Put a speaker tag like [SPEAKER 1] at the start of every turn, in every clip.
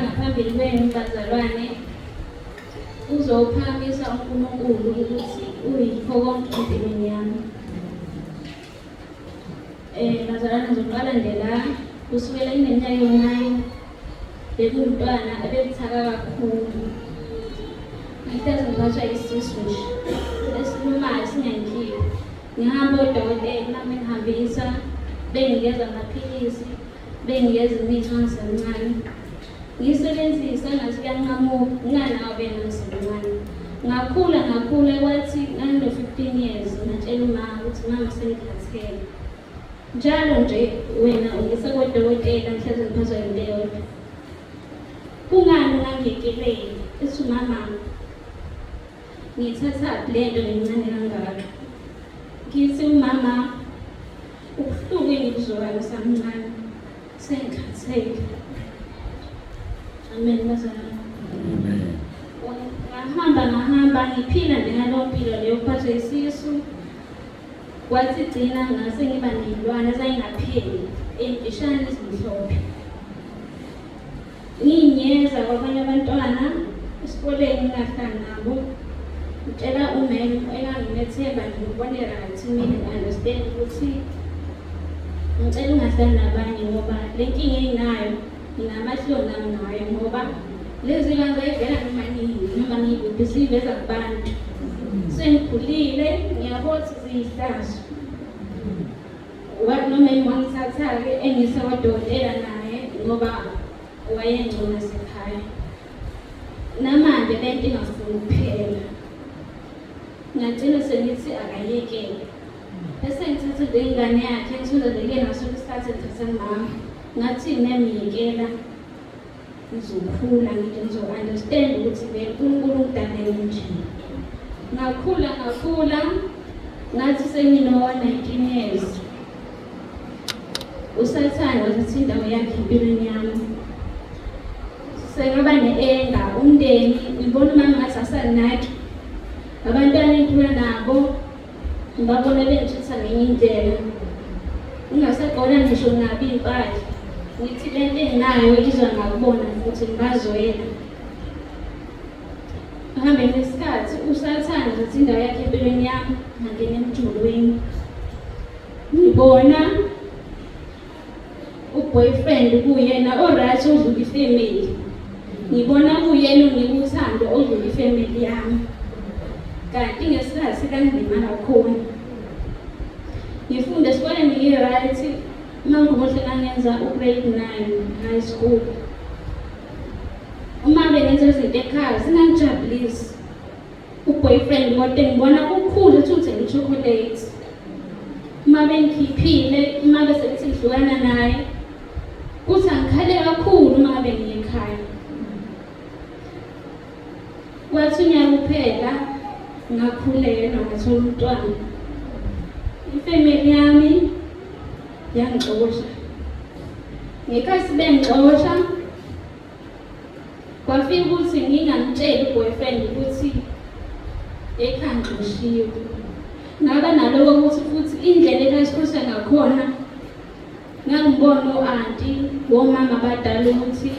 [SPEAKER 1] ngaphambili kwenu bazalwane uzophakamisa uNkulunkulu ukuthi uyikho konke empilweni yami. Bazalwane ngizoqala nje la kusukela ineminyaka yo-9 bekuwumntwana ebebuthaka kakhulu. Ngihlezi ngiphathwa isisu nje esilumayo singangikhiphi. Ngihamba odokotela nami ngihambisa benginikeza amaphilisi benginikeza imithi ngisemncane. Ngiyisebenzisa ngathi kuyanqamuka nginganawo bena ngisemncane. Ngakhula kwathi ngano-15 years ngatshela umama ukuthi mama sengikhathele. Njalo nje wena ungise kodokotela ngihlezi ngiphathwa yinto eyodwa. Kungani ungangikeleli? Ethi mama ngithathaphi lento ngincane kangaka. Ngithi umama ubuhlungu engibuzwayo ngisamncane sengikhathele. Amen bazalwane. Ngahamba ngiphila nje ngaleyo mpilo leyo kuphathwa isisu. Kwathi gcina ngase ngiba ney'lwane ezayingapheli ey'mfishane ezimhlophe. Ngiyinyeza kwabanye abantwana esikoleni ngingahlali nabo. Ngitshela umeli engangimethemba ngibone right mina ngi-understand ukuthi ngicela ungahlali nabanye ngoba le nkinga enginayo nginamahloni nami ngayo ngoba lezi lwane zayivela noma ngikuphi ziveza kubantu. Sengikhulile ngiyabona ziyihlazo. Noma ngithatha-ke engise kwadokotela naye ngoba wayengcono sekhaya. Namanje le nto ingafuni ukuphela. Ngagcina sengithi akayekele. Bese ngithatha le ngane yakhe ngithuleleke ngaso isikhathi ngithatha mama. Ngathi ngiyamyekela ngizokhula ngizo-understand ukuthi vele uNkulunkulu ungidalele nje. Ngakhula ngathi sengino-19 years. USathane wathatha indawo yakhe empilweni yami. Sengaba ne-enga umndeni ngibona umama ngathi asanaki. Abantwana engikhula nabo ngibabona bengitshisa ngenye indlela. Ngingasagqoka ngisho ngabi iy'mpahla. Ngithi le nto enginayo izwa ngakubona futhi ngibazwela. Ngihambeni kwesikhathi uSathane wathatha indawo yakhe empilweni yami ngangena emjulweni. Ngibona boyfriend kuyena o-right odlula ifamily. Ngibona kuyena unika uthando odlula ifamily yami. Kanti ngesikhathi kanzima kakhulu. Ngifunda esikoleni ngi-right mangumuhle ngangenza u-grade 9 high school. Uma bengenza izinto ekhaya singangijabulisi. U-boyfriend kodwa ngibona kukhulu ukuthi uthenge i-chocolate. Uma bengikhiphile, uma bese ngithi ngihlukana naye kuthi angikhale kakhulu uma ngabe ngiye ekhaya. Kwathi unyaka uphela ngakhulelwa ngathola umntwana. Ifamily yami yangixosha. Ngekhasi bengixosha kwafika ukuthi ngingamtsheli u-boyfriend ukuthi ekhaya ngixoshiwe. Ngaba naloko ukuthi futhi indlela ekayisikhosha ngakhona ngangibona o-anti womama abadala ukuthi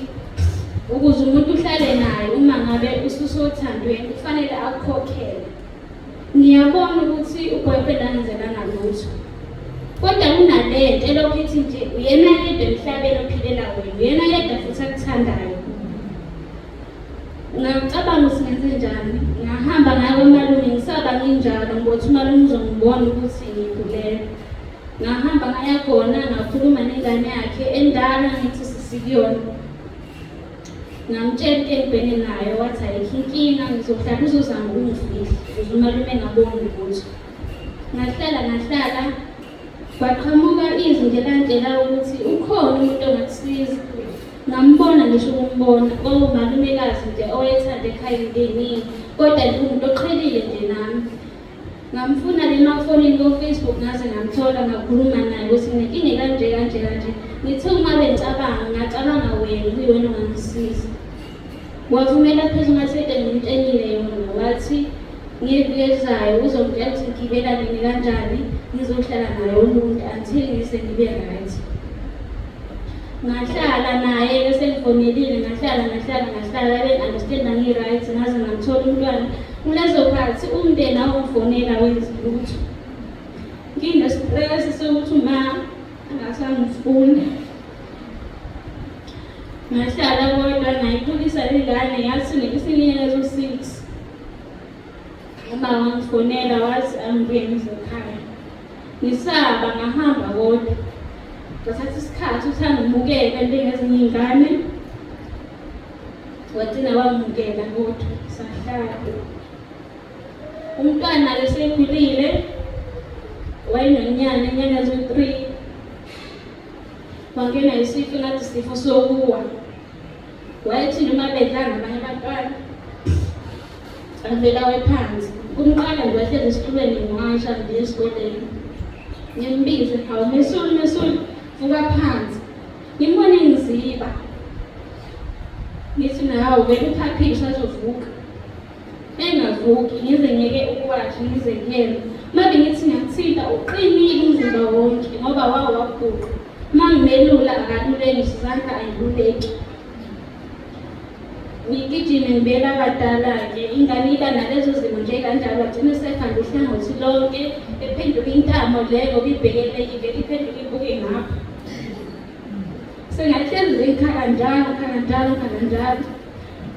[SPEAKER 1] ukuze umuntu uhlale naye uma ngabe ususothandweni kufanele akukhokhele. Ngiyabona ukuthi u-boyfriend angenzelanga lutho. Kodwa kunale nto elokhu ithi nje uyena yedwa emhlabeni ophilela wena, uyena yedwa futhi akuthandayo. Ngacabanga ukuthi ngenze njani. Ngahamba ngayo kwamalume ngisaba nginjalo ngokuthi umalume uzongibona ukuthi ngikhulelwe. Ngahamba ngaya khona ngakhuluma nengane yakhe endala ngithi sisikuyona. Ngamtshela into engibhekene nayo wathi ayikho inkinga ngizohlala uzozama ukungifihla ukuze umalume engaboni lutho. Ngahlala kwaqhamuka izwi nje langitshela ukuthi ukhona umuntu ongakusiza. Ngambona ngisho ukumbona kwawumalumekazi nje owayethanda ekhaya into ey'ningi kodwa umuntu oqhelile nje nami. Ngamfuna le mafonini ko-Facebook ngaze ngamthola ngakhuluma naye ukuthi nginenkinga kanje. Ngithe uma ngacabanga wena kuyiwena ongangisiza. Wavumela phezu ngasethe ngimtshelile yona wathi ngeviki ezayo uzongitshela ukuthi ngigibela nini kanjani ngizohlala naye umuntu until ngise ngibe right. ngahlala naye bese ngifonelile ngahlala be-understand ngi-right ngaze ngamthola umntwana. Kulezo khathi umndeni awungifonela wenza lutho. Nginestress sokuthi uma angasangifuni. Ngahlala kodwa ngayikhulisa ingane yathi ngenyanga zo-6. Uma wangifonela wathi angibuye ngizekhaya. Ngisaba ngahamba kodwa. Ngathatha isikhathi ukuthi angimukele njengezinye iy'ngane. Wagcina wamukela kodwa sahlala. Umntwana lesekhulile wayenonyana inyanga zo-3. Wangena isifo ngathi isifo sokuwa. Wayethi noma bedlala nabanye abantwana avela wephansi. Kumqala nje wahlezi esitulweni ngiwasha nje esikoleni. Ngimbize, hawu Mesuli, vuka phansi. Ngimbone ngiziba. Ngithi nawe vele uphaphile usazovuka. Engavuki ngize ngeke ukwathi ngize kuyena. Mabe ngithi ngiyathinta uqinile umzimba wonke ngoba waguqa. Uma ngimelula akaluleki isandla ayiluleki. Ngigijime ngibela abadala-ke ingane iba nalezo zimo nje kanjalo agcine sekhanda uhlangothi lonke ephenduka intamo leyo ngoba ibhekelekile iphenduka ibuke ngapha. Sengahlezi ngikhala njalo.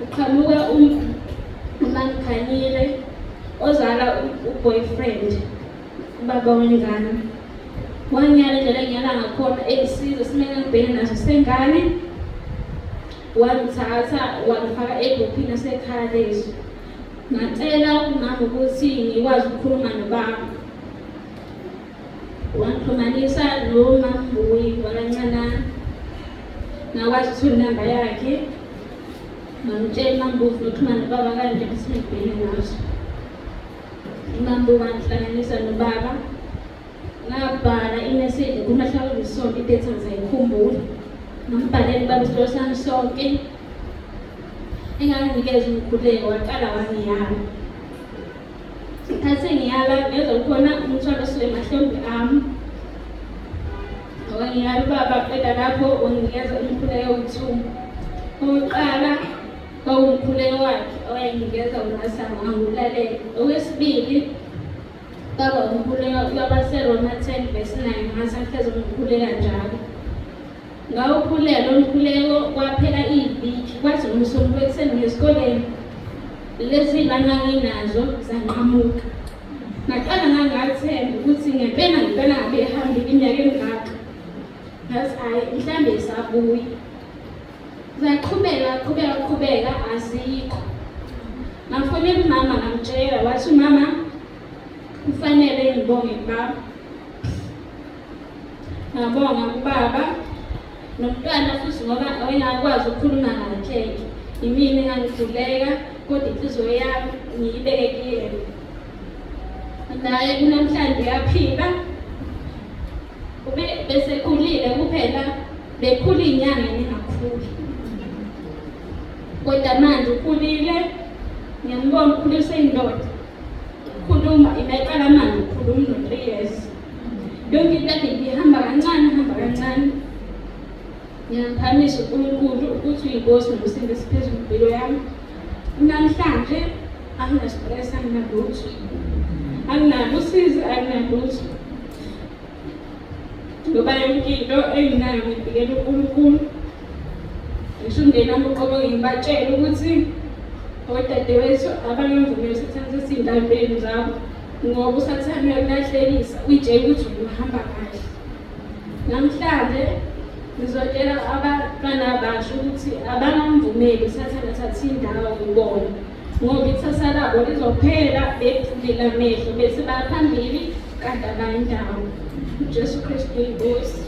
[SPEAKER 1] Uqhamuka uMangikhanyile ozala uboyfriend ubaba wengane. Wanyala indlela engiyala ngakhona elisizo simele ngibhene naso sengane. Wangithatha wangifaka egruphini asekhaya lezo. Ngacela umama ukuthi ngikwazi ukukhuluma nobaba. Wangixhumanisa noMambuyi wakancanana. Ngakwazi ukuthola inamba yakhe. Ngangitshela uMambuyi ukuxhumana nobaba kanje ukuthi ngibhene naso. uMambuyi wangihlanganisa nobaba. Ngabhala imessage kumahla sonke i-date ngizayikhumbula. Ngambhalela ubaba isicelo sami sonke. Enganginikeza umkhuleko waqala wangiyala. Ngithi ngiyala ngezwa kukhona umthwalo osuke emahlombe ami. Wangiyala ubaba qeda lapho wanginikeza umkhuleko we-2. Owokuqala kwawumkhuleko wakhe owayenginikeza uNasama ngangulalela. Okwesibili baba umkhuleko wabaseRoma 10:9 ngasahleze umkhuleka njalo. Ngawukhulela lo mkhuleko kwaphela iviki kwathi ngomsombuluko ekuseni ngesikoleni lezi bana nginazo zanqamuka. Ngaqala ngangathemba ukuthi ngempela ngabe ehambile iminyaka emingaka. Ngathi hayi mhlambe isabuya. Zaqhubeka azikho. Ngafonela umama ngamtshela wathi mama kufanele ngibonge baba. Ngabonga ubaba nomntwana futhi ngoba awengakwazi ukukhuluma ngakhe. Imini engangiduleka kodwa inhliziyo yami ngiyibekekile. Naye kunamhlanje uyaphila. Besekhulile kuphela bekhula inyanga engakhuli. Kodwa manje ukhulile ngiyambona ukhulisa indoda. Ukhuluma imaqala manje ukhuluma no-3 years. Yonke into yakhe ihamba kancane. Ngiyamphakamisha uNkulunkulu ukuthi uyinkosi nomsindo esiphezulu impilo yami. Namhlanje angina-stress anginalutho. Anginalo usizi anginalutho. Ngoba yonke into enginayo ngibikela uNkulunkulu. Ngisho umndeni wami uqobo ngibatshela ukuthi odadewethu abangemvumeli usathane sesiy'ndabeni zabo ngoba usathane uyakulahlekisa uyitshela ukuthi uhamba kahle. Namhlanje ngizotshela abantwana abasha ukuthi abangamvumeli usathane athathe indawo kubona ngoba ikusasa labo lizophela bevulile amehlo bese baphambili kanti abayindawo. UJesu Kristu uyinkosi.